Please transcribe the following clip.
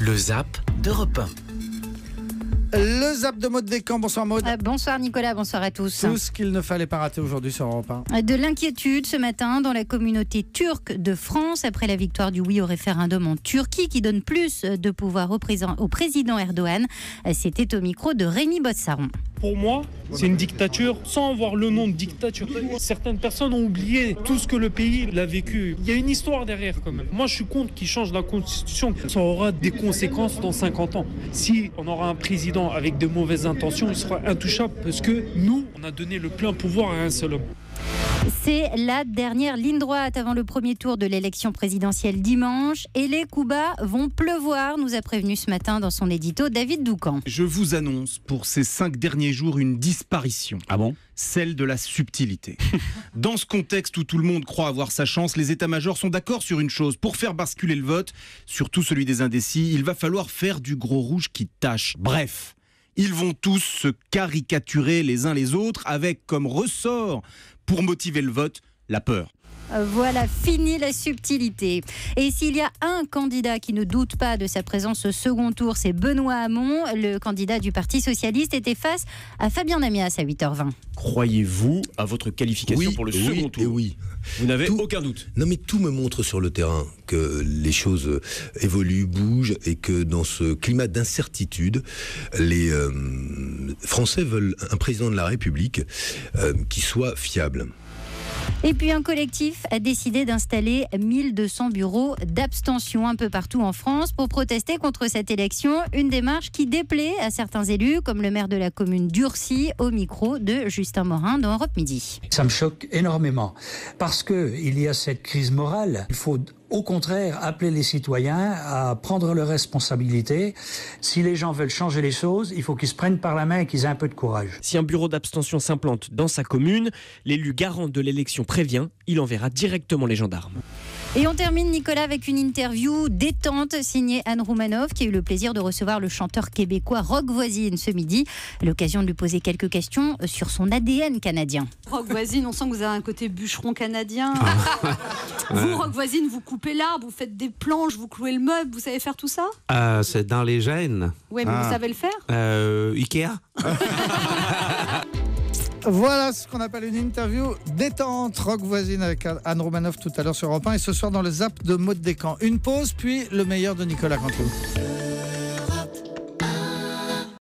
Le Zap d'Europe 1. Le Zap de Maud Descamps. Bonsoir Maud. Bonsoir Nicolas, bonsoir à tous. Tout ce qu'il ne fallait pas rater aujourd'hui sur Europe 1. De l'inquiétude ce matin dans la communauté turque de France après la victoire du oui au référendum en Turquie qui donne plus de pouvoir au président Erdogan. C'était au micro de Rémi Bossaron. Pour moi, c'est une dictature sans avoir le nom de dictature. Certaines personnes ont oublié tout ce que le pays a vécu. Il y a une histoire derrière quand même. Moi, je suis contre qu'ils changent la constitution. Ça aura des conséquences dans 50 ans. Si on aura un président avec de mauvaises intentions, il sera intouchable parce que nous, on a donné le plein pouvoir à un seul homme. C'est la dernière ligne droite avant le premier tour de l'élection présidentielle dimanche et les coups bas vont pleuvoir, nous a prévenu ce matin dans son édito David Doucan. Je vous annonce pour ces 5 derniers jours une disparition. Ah bon ? Celle de la subtilité. Dans ce contexte où tout le monde croit avoir sa chance, les états-majors sont d'accord sur une chose. Pour faire basculer le vote, surtout celui des indécis, il va falloir faire du gros rouge qui tâche. Bref, ils vont tous se caricaturer les uns les autres avec comme ressort pour motiver le vote, la peur. Voilà, fini la subtilité. Et s'il y a un candidat qui ne doute pas de sa présence au second tour, c'est Benoît Hamon. Le candidat du Parti Socialiste était face à Fabien Amias à 8h20. Croyez-vous à votre qualification pour le second tour ? Oui. Vous n'avez aucun doute. Non, mais tout me montre sur le terrain que les choses évoluent, bougent et que dans ce climat d'incertitude, les Français veulent un président de la République qui soit fiable. Et puis un collectif a décidé d'installer 1200 bureaux d'abstention un peu partout en France pour protester contre cette élection. Une démarche qui déplaît à certains élus, comme le maire de la commune d'Urcy, au micro de Justin Morin dans Europe Midi. Ça me choque énormément parce qu'il y a cette crise morale. Il faut au contraire appeler les citoyens à prendre leurs responsabilités. Si les gens veulent changer les choses, il faut qu'ils se prennent par la main et qu'ils aient un peu de courage. Si un bureau d'abstention s'implante dans sa commune, l'élu garant de l'élection prévient, il enverra directement les gendarmes. Et on termine, Nicolas, avec une interview détente signée Anne Roumanoff, qui a eu le plaisir de recevoir le chanteur québécois Rock Voisine ce midi. L'occasion de lui poser quelques questions sur son ADN canadien. Rock Voisine, on sent que vous avez un côté bûcheron canadien. Vous, Rock Voisine, vous coupez l'arbre, vous faites des planches, vous clouez le meuble, vous savez faire tout ça ? C'est dans les gènes. Oui, mais vous savez le faire ? Ikea. Voilà ce qu'on appelle une interview détente. Rock Voisine avec Anne Roumanoff tout à l'heure sur Europe 1 et ce soir dans le Zap de Maud Descamps. Une pause, puis le meilleur de Nicolas Canteloup.